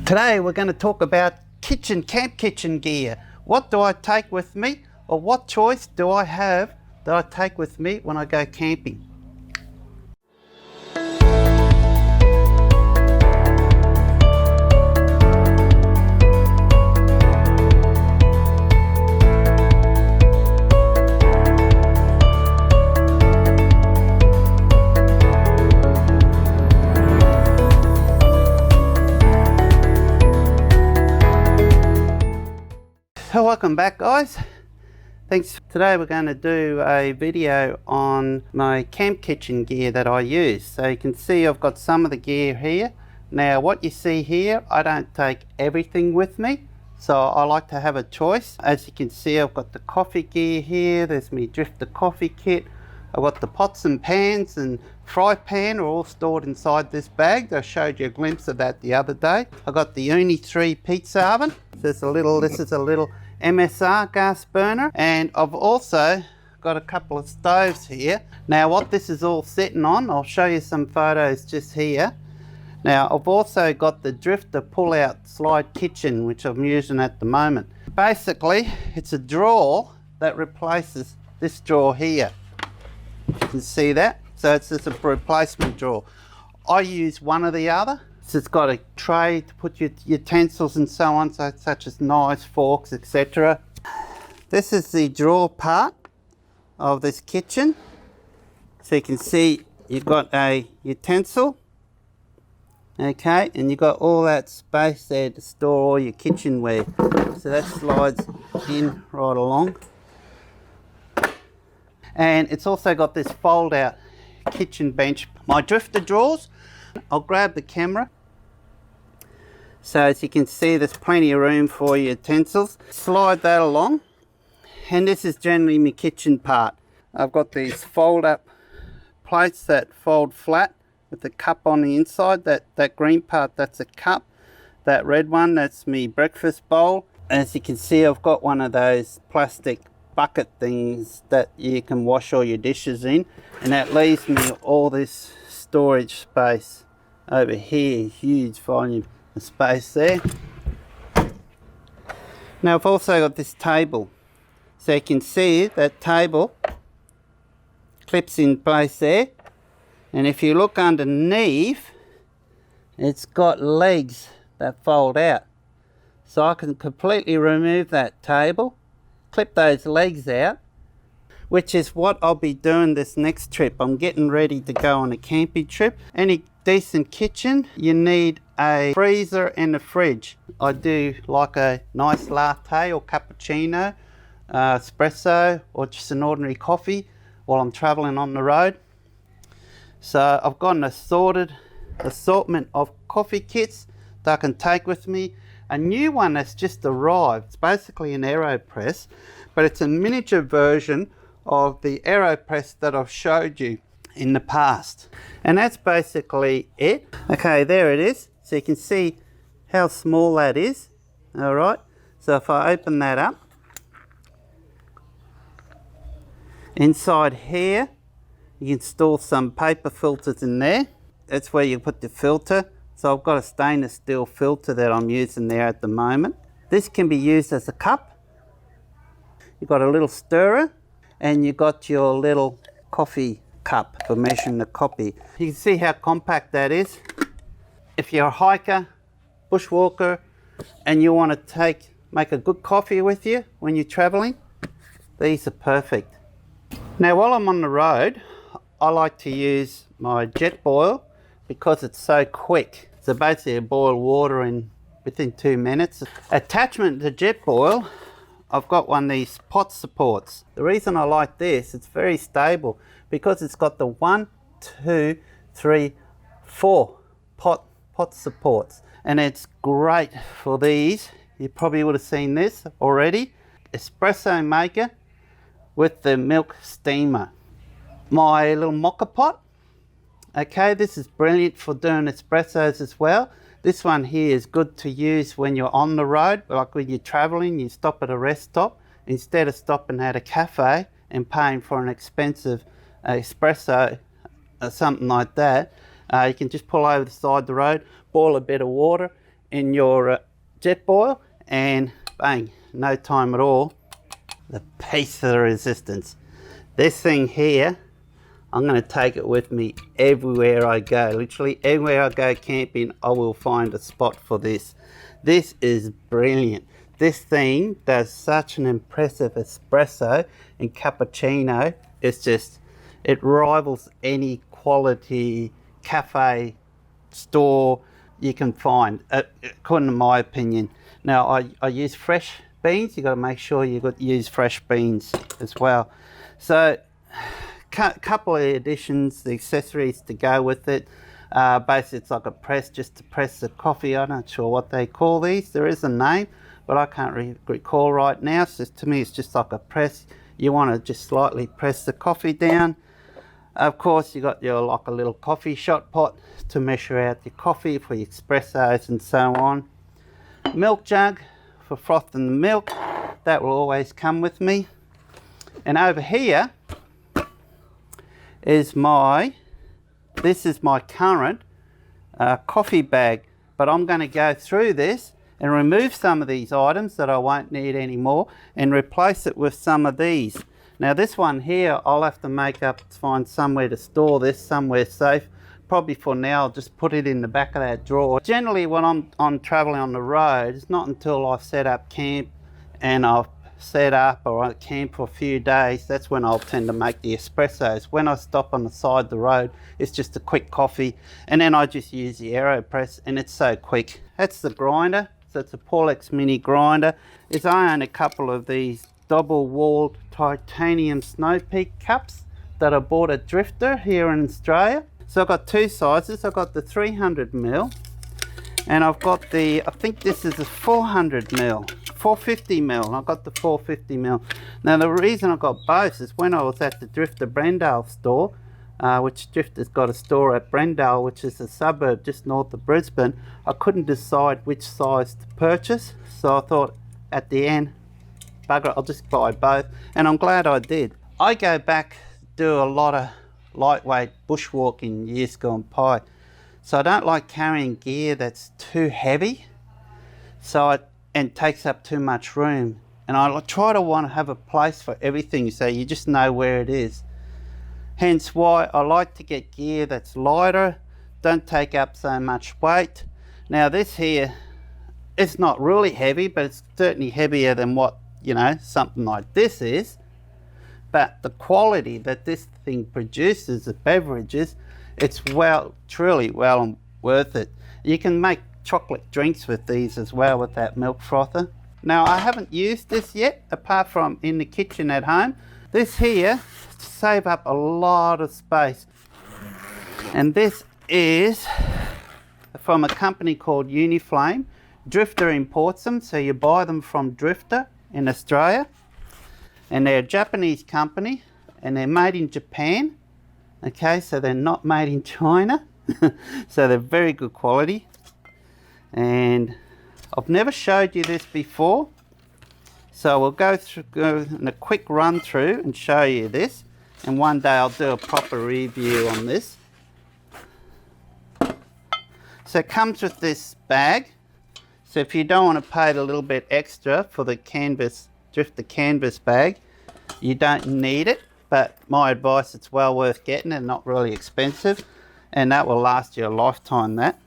Today we're going to talk about camp kitchen gear. What do I take with me, or what choice do I have that I take with me when I go camping? So welcome back, guys. Thanks. Today we're going to do a video on my camp kitchen gear that I use. So you can see I've got some of the gear here. Now what you see here, I don't take everything with me, so I like to have a choice. As you can see, I've got the coffee gear here. There's my drifter coffee kit. I've got the pots and pans and fry pan are all stored inside this bag. I showed you a glimpse of that the other day. I've got the Uni 3 pizza oven. This is a little MSR gas burner, and I've also got a couple of stoves here. Now what this is all sitting on, I'll show you some photos just here. Now I've also got the drifter pull out slide kitchen, which I'm using at the moment. Basically it's a drawer that replaces this drawer here. You can see that, so it's just a replacement drawer. I use one or the other. So it's got a tray to put your utensils and so on, so such as knives, forks, etc. This is the drawer part of this kitchen. So you can see you've got a utensil, okay, and you've got all that space there to store all your kitchenware. So that slides in right along. And it's also got this fold out kitchen bench. My drifter drawers, I'll grab the camera. So as you can see, there's plenty of room for your utensils. Slide that along, and this is generally my kitchen part. I've got these fold up plates that fold flat with the cup on the inside. That green part, that's a cup. That red one, that's me breakfast bowl. As you can see, I've got one of those plastic bucket things that you can wash all your dishes in, and that leaves me all this storage space over here, huge volume of space there. Now I've also got this table, so you can see that table clips in place there, and if you look underneath, it's got legs that fold out, so I can completely remove that table, clip those legs out, which is what I'll be doing this next trip. I'm getting ready to go on a camping trip. Any decent kitchen, you need a freezer and a fridge. I do like a nice latte or cappuccino, espresso, or just an ordinary coffee while I'm traveling on the road. So I've got an assortment of coffee kits that I can take with me. A new one that's just arrived. It's basically an AeroPress, but it's a miniature version of the AeroPress that I've showed you in the past. And that's basically it. Okay, there it is. So you can see how small that is. All right. So if I open that up, inside here, you can store some paper filters in there. That's where you put the filter. So I've got a stainless steel filter that I'm using there at the moment. This can be used as a cup. You've got a little stirrer, and you've got your little coffee cup for measuring the coffee. You can see how compact that is. If you're a hiker, bushwalker, and you want to make a good coffee with you when you're traveling, these are perfect. Now while I'm on the road, I like to use my jet boil because it's so quick. So basically I boil water within 2 minutes. Attachment to jet boil, I've got one of these pot supports. The reason I like this, it's very stable because it's got the 1, 2, 3, 4 pot supports, and it's great for these. You probably would have seen this already. Espresso maker with the milk steamer. My little mocha pot. Okay, this is brilliant for doing espressos as well. This one here is good to use when you're on the road, like when you're traveling, you stop at a rest stop. Instead of stopping at a cafe and paying for an expensive espresso or something like that, you can just pull over the side of the road, boil a bit of water, in your jet boil, and bang, no time at all. The piece of the resistance. This thing here, I'm going to take it with me everywhere I go. Literally everywhere I go camping, I will find a spot for this. This is brilliant. This thing does such an impressive espresso and cappuccino. It's just, it rivals any quality cafe store you can find, according to my opinion. Now I use fresh beans. You got to make sure you use fresh beans as well. So couple of additions, the accessories to go with it. Basically it's like a press just to press the coffee. I'm not sure what they call these. There is a name, but I can't recall right now. So to me it's just like a press. You want to just slightly press the coffee down. Of course you got your like a little coffee shot pot to measure out your coffee for your espressos and so on. Milk jug for frothing the milk, that will always come with me. And over here is this is my current coffee bag, but I'm going to go through this and remove some of these items that I won't need anymore and replace it with some of these. Now this one here, I'll have to find somewhere to store this, somewhere safe. Probably for now, I'll just put it in the back of that drawer. Generally when I'm traveling on the road, it's not until I've set up camp and I've set up or I camp for a few days, that's when I'll tend to make the espressos. When I stop on the side of the road, it's just a quick coffee, and then I just use the AeroPress, and it's so quick. That's the grinder. So it's a Paulex mini grinder. I own a couple of these double-walled titanium Snow Peak cups that I bought at Drifter here in Australia. So I've got two sizes. I've got the 300ml, and I've got the, I think this is a 400ml, 450ml. I've got the 450ml. Now the reason I got both is when I was at the Drifter Brendale store, which Drifter's got a store at Brendale, which is a suburb just north of Brisbane, I couldn't decide which size to purchase. So I thought at the end, bugger it, I'll just buy both. And I'm glad I did. I go back, do a lot of lightweight bushwalking years gone by. So I don't like carrying gear that's too heavy and takes up too much room. And I try to want to have a place for everything so you just know where it is. Hence why I like to get gear that's lighter, don't take up so much weight. Now this here, it's not really heavy, but it's certainly heavier than what, you know, something like this is. But the quality that this thing produces, the beverages, it's truly well worth it. You can make chocolate drinks with these as well with that milk frother. Now I haven't used this yet, apart from in the kitchen at home. This here, to save up a lot of space. And this is from a company called Uniflame. Drifter imports them, so you buy them from Drifter in Australia. And they're a Japanese company, and they're made in Japan. Okay, so they're not made in China. So they're very good quality. And I've never showed you this before. So we'll go in a quick run through and show you this. And one day I'll do a proper review on this. So it comes with this bag. So if you don't want to pay the little bit extra for the Drifter canvas bag, you don't need it, but my advice, it's well worth getting and not really expensive, and that will last you a lifetime, that.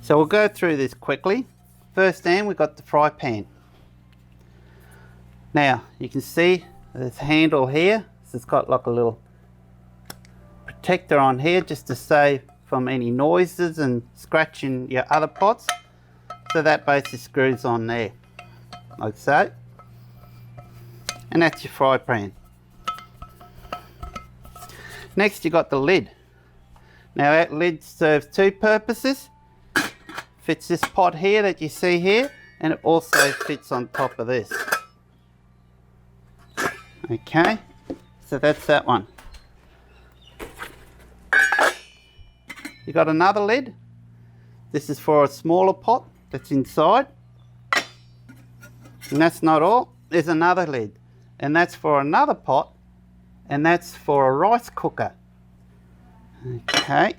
So we'll go through this quickly. First thing, we've got the fry pan. Now you can see this handle here, so it's got like a little protector on here just to save from any noises and scratching your other pots. So that basically screws on there, like so. And that's your fry pan. Next you got the lid. Now that lid serves two purposes. Fits this pot here that you see here, and it also fits on top of this. Okay, so that's that one. You got another lid. This is for a smaller pot that's inside. And that's not all. There's another lid, and that's for another pot, and that's for a rice cooker. Okay.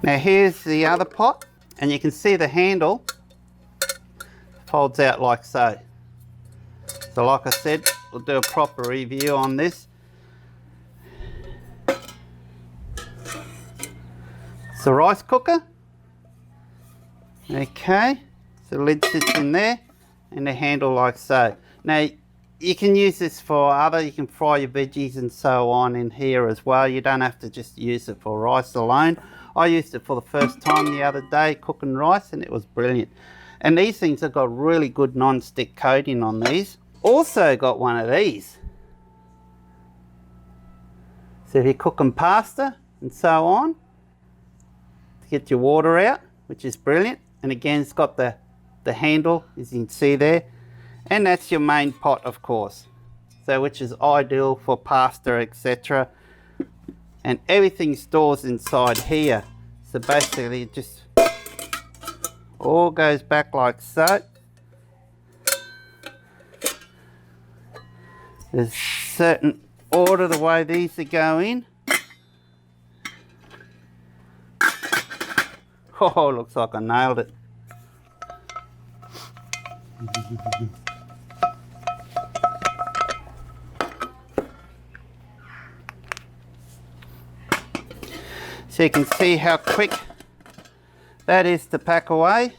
Now here's the other pot, and you can see the handle folds out like so. So like I said, we'll do a proper review on this. It's a rice cooker. Okay, so the lid sits in there and the handle like so. Now you can use this for you can fry your veggies and so on in here as well. You don't have to just use it for rice alone. I used it for the first time the other day cooking rice, and it was brilliant. And these things have got really good non-stick coating on these. Also got one of these. So if you're cooking pasta and so on, to get your water out, which is brilliant. And again, it's got the handle, as you can see there. And that's your main pot, of course. So which is ideal for pasta, etc. And everything stores inside here. So basically it just all goes back like so. There's certain order the way these are going. Oh, looks like I nailed it. So you can see how quick that is to pack away.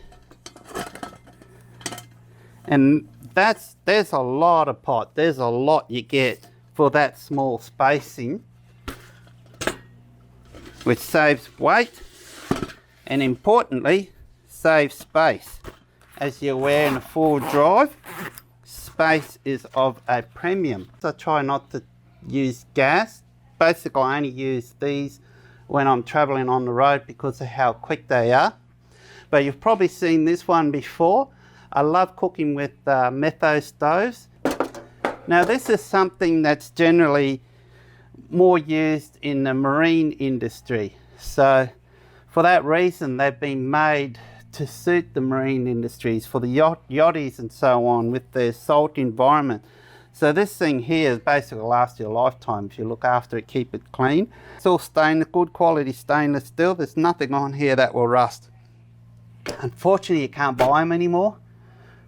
And there's a lot of pot. There's a lot you get for that small spacing, which saves weight and importantly saves space. As you're aware, in a four-wheel drive, space is of a premium. So I try not to use gas. Basically I only use these when I'm traveling on the road because of how quick they are. But you've probably seen this one before. I love cooking with metho stoves. Now this is something that's generally more used in the marine industry. So for that reason they've been made to suit the marine industries, for the yachties and so on, with their salt environment. So this thing here basically lasts you a lifetime if you look after it, keep it clean. It's all stainless, good quality stainless steel. There's nothing on here that will rust. Unfortunately you can't buy them anymore.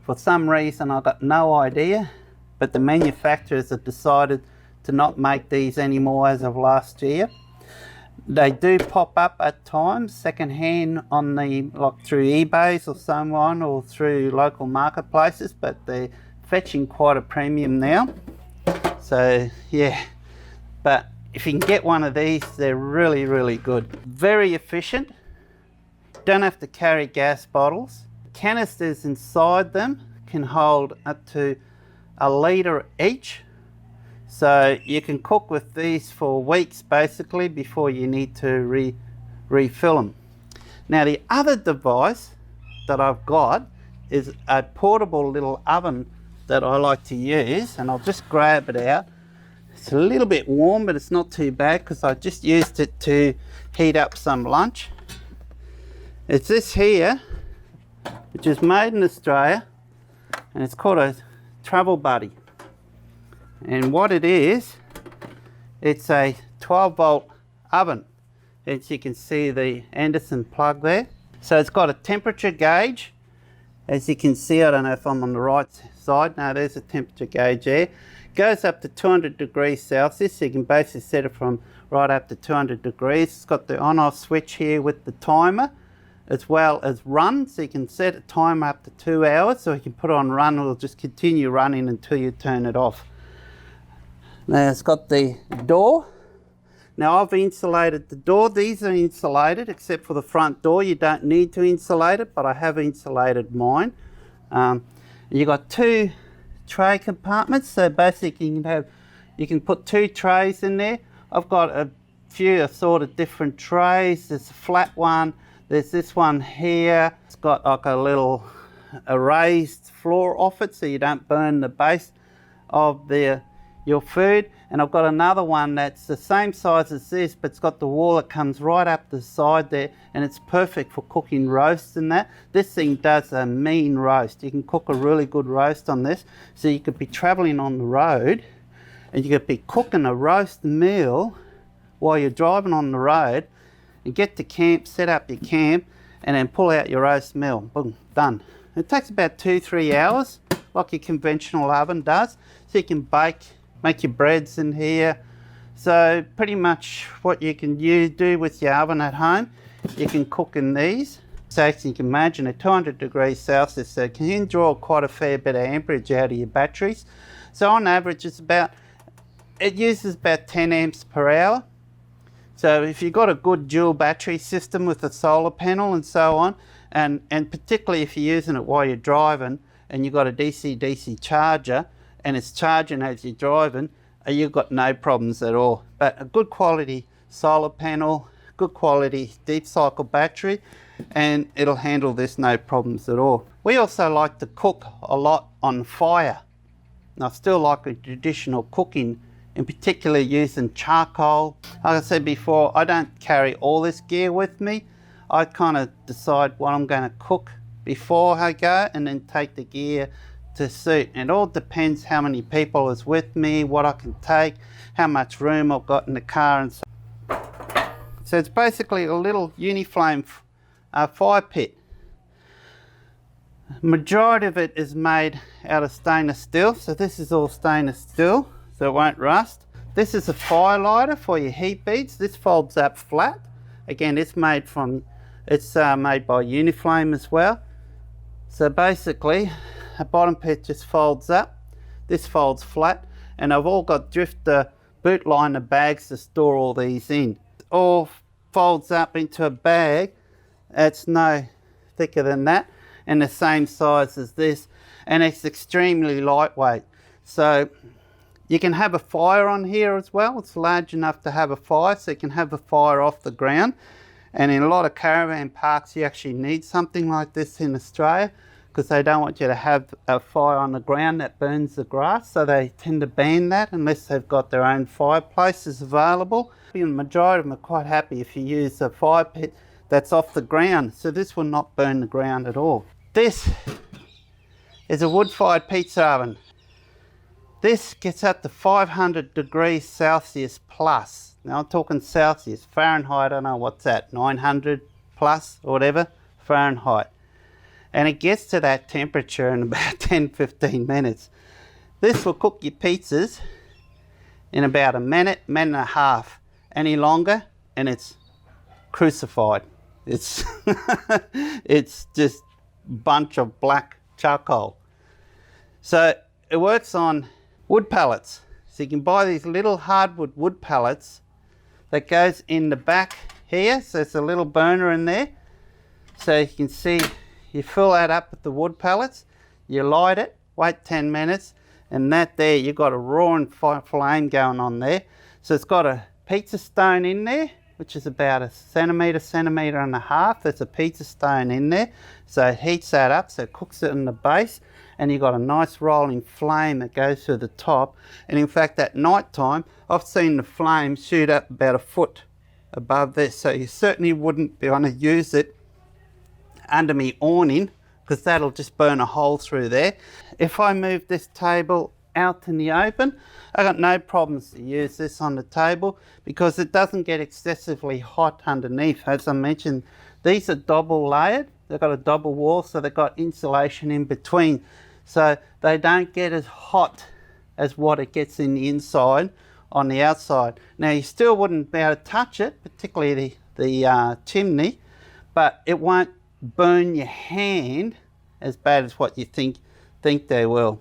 For some reason I've got no idea, but the manufacturers have decided to not make these anymore as of last year. They do pop up at times second hand on the, like through eBays or so on, or through local marketplaces, but they're fetching quite a premium now. So yeah, but if you can get one of these, they're really, really good. Very efficient. Don't have to carry gas bottles. Canisters inside them can hold up to 1 litre each. So you can cook with these for weeks basically before you need to refill them. Now the other device that I've got is a portable little oven that I like to use, and I'll just grab it out. It's a little bit warm, but it's not too bad because I just used it to heat up some lunch. It's this here, which is made in Australia, and it's called a Travel Buddy. And what it is, it's a 12-volt oven. As you can see the Anderson plug there. So it's got a temperature gauge. As you can see, I don't know if I'm on the right side. No, there's a temperature gauge there. Goes up to 200 degrees Celsius. So you can basically set it from right up to 200 degrees. It's got the on-off switch here with the timer, as well as run. So you can set a timer up to 2 hours. So you can put it on run. It'll just continue running until you turn it off. Now it's got the door. Now I've insulated the door. These are insulated except for the front door. You don't need to insulate it, but I have insulated mine. You got 2 tray compartments. So basically you can put 2 trays in there. I've got a few assorted different trays. There's a flat one. There's this one here. It's got like a raised floor off it so you don't burn the base of your food. And I've got another one that's the same size as this, but it's got the wall that comes right up the side there, and it's perfect for cooking roasts and that. This thing does a mean roast. You can cook a really good roast on this. So you could be traveling on the road and you could be cooking a roast meal while you're driving on the road You get to camp, set up your camp, and then pull out your roast meal. Boom, done. It takes about 2-3 hours, like your conventional oven does. So you can bake, make your breads in here. So pretty much what you can do with your oven at home, you can cook in these. So as you can imagine, at 200 degrees Celsius, so it can draw quite a fair bit of amperage out of your batteries. So on average, it uses about 10 amps per hour. So if you've got a good dual battery system with a solar panel and so on, and particularly if you're using it while you're driving and you've got a DC-DC charger and it's charging as you're driving, you've got no problems at all. But a good quality solar panel, good quality deep cycle battery, and it'll handle this no problems at all. We also like to cook a lot on fire. And I still like the traditional cooking, in particular using charcoal. Like I said before, I don't carry all this gear with me. I kind of decide what I'm going to cook before I go and then take the gear to suit. And it all depends how many people is with me, what I can take, how much room I've got in the car and so on. So it's basically a little uniflame fire pit. Majority of it is made out of stainless steel, so this is all stainless steel, so it won't rust. This is a fire lighter for your heat beads. This folds up flat. Again, it's made by Uniflame as well. So basically, the bottom pit just folds up. This folds flat, and I've all got drifter boot liner bags to store all these in. It all folds up into a bag. It's no thicker than that, and the same size as this, and it's extremely lightweight. So you can have a fire on here as well. It's large enough to have a fire, so you can have a fire off the ground. And in a lot of caravan parks, you actually need something like this in Australia, because they don't want you to have a fire on the ground that burns the grass, so they tend to ban that unless they've got their own fireplaces available. The majority of them are quite happy if you use a fire pit that's off the ground, so this will not burn the ground at all. This is a wood-fired pizza oven. This gets up to 500 degrees Celsius plus. Now I'm talking Celsius. Fahrenheit, I don't know what's that, 900 plus or whatever, Fahrenheit. And it gets to that temperature in about 10-15 minutes. This will cook your pizzas in about a minute, minute and a half. Any longer, and it's crucified. It's it's just a bunch of black charcoal. So it works on wood pellets. So you can buy these little hardwood wood pellets that goes in the back here. So it's a little burner in there. So you can see, you fill that up with the wood pellets, you light it, wait 10 minutes, and that there, you've got a roaring flame going on there. So it's got a pizza stone in there, which is about a centimetre and a half. There's a pizza stone in there. So it heats that up, so it cooks it in the base, and you've got a nice rolling flame that goes through the top. And in fact, at night time, I've seen the flame shoot up about a foot above this. So you certainly wouldn't be want to use it under me awning, because that'll just burn a hole through there. If I move this table out in the open, I got no problems to use this on the table, because it doesn't get excessively hot underneath. As I mentioned, these are double layered. They've got a double wall, so they've got insulation in between, so they don't get as hot as what it gets in the inside on the outside. Now you still wouldn't be able to touch it, particularly the chimney, but it won't burn your hand as bad as what you think they will.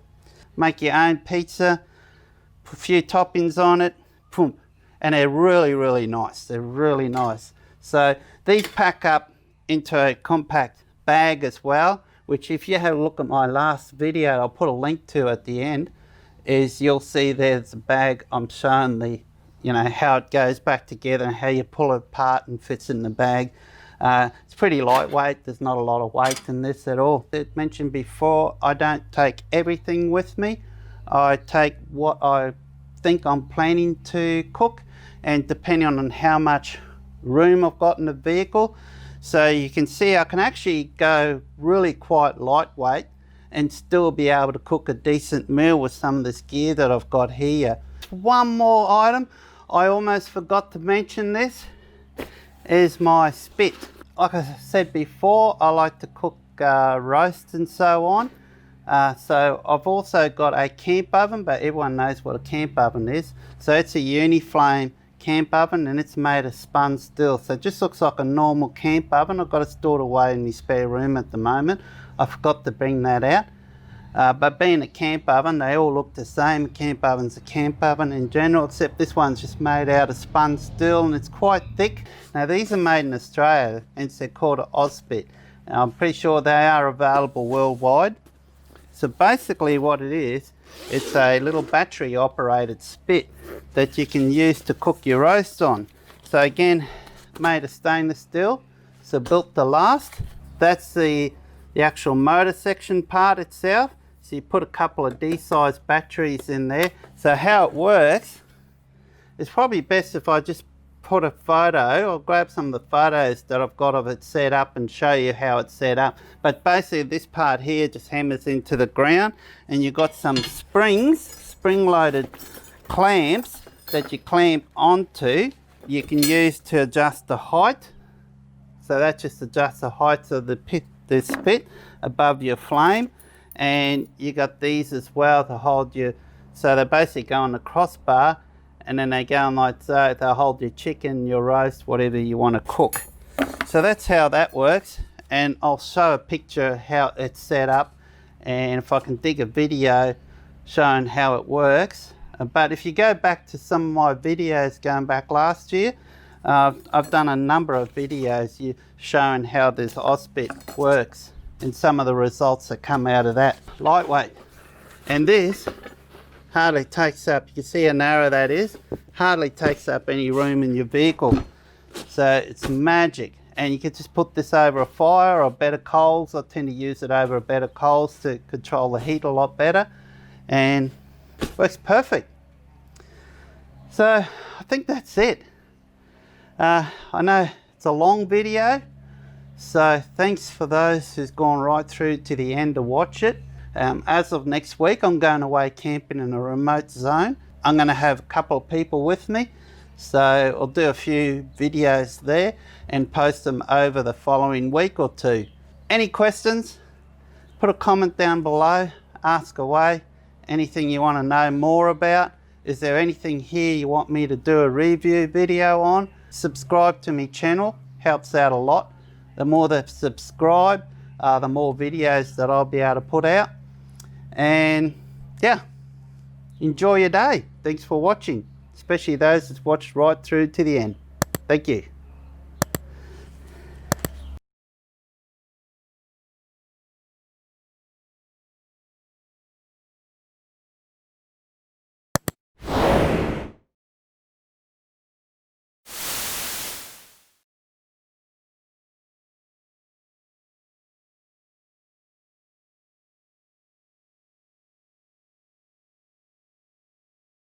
Make your own pizza, put a few toppings on it, boom, and they're really, really nice. They're really nice. So these pack up into a compact bag as well, which if you have a look at my last video, I'll put a link to at the end, is you'll see there's a bag I'm showing the, how it goes back together and how you pull it apart and fits in the bag. It's pretty lightweight. There's not a lot of weight in this at all. As mentioned before, I don't take everything with me. I take what I think I'm planning to cook, and depending on how much room I've got in the vehicle. So you can see I can actually go really quite lightweight and still be able to cook a decent meal with some of this gear that I've got here. One more item, I almost forgot to mention this, is my spit. Like I said before, I like to cook roasts and so on. So I've also got a camp oven, but everyone knows what a camp oven is. So it's a Uniflame camp oven, and it's made of spun steel. So it just looks like a normal camp oven. I've got it stored away in my spare room at the moment. I forgot to bring that out. But being a camp oven, they all look the same. A camp oven's a camp oven in general, except this one's just made out of spun steel, and it's quite thick. Now these are made in Australia, and they're called an Ausbit. Now, I'm pretty sure they are available worldwide. So basically what it is, it's a little battery operated spit that you can use to cook your roasts on. So again, made of stainless steel, so built to last. That's the actual motor section part itself. So you put a couple of D-sized batteries in there. So how it works, it's probably best if I just put a photo. I'll grab some of the photos that I've got of it set up and show you how it's set up. But basically this part here just hammers into the ground, and you've got some springs, spring-loaded clamps that you clamp onto. You can use to adjust the height. So that just adjusts the height of the spit above your flame. And you got these as well to hold your, so they basically go on the crossbar, and then they go on like so. They'll hold your chicken, your roast, whatever you want to cook. So that's how that works, and I'll show a picture how it's set up, and if I can dig a video showing how it works. But if you go back to some of my videos going back last year, I've done a number of videos showing how this Ausbit works and some of the results that come out of that. Lightweight, and this hardly takes up, you can see how narrow that is, hardly takes up any room in your vehicle. So it's magic, and you can just put this over a fire or bed of coals. I tend to use it over a bed of coals to control the heat a lot better, and works perfect. So I think that's it. I know it's a long video, so thanks for those who's gone right through to the end to watch it. As of next week, I'm going away camping in a remote zone. I'm going to have a couple of people with me, so I'll do a few videos there and post them over the following week or two. Any questions? Put a comment down below, ask away. Anything you want to know more about? Is there anything here you want me to do a review video on? Subscribe to my channel, helps out a lot. The more that subscribe, the more videos that I'll be able to put out. And yeah, enjoy your day. Thanks for watching, especially those that watched right through to the end. Thank you.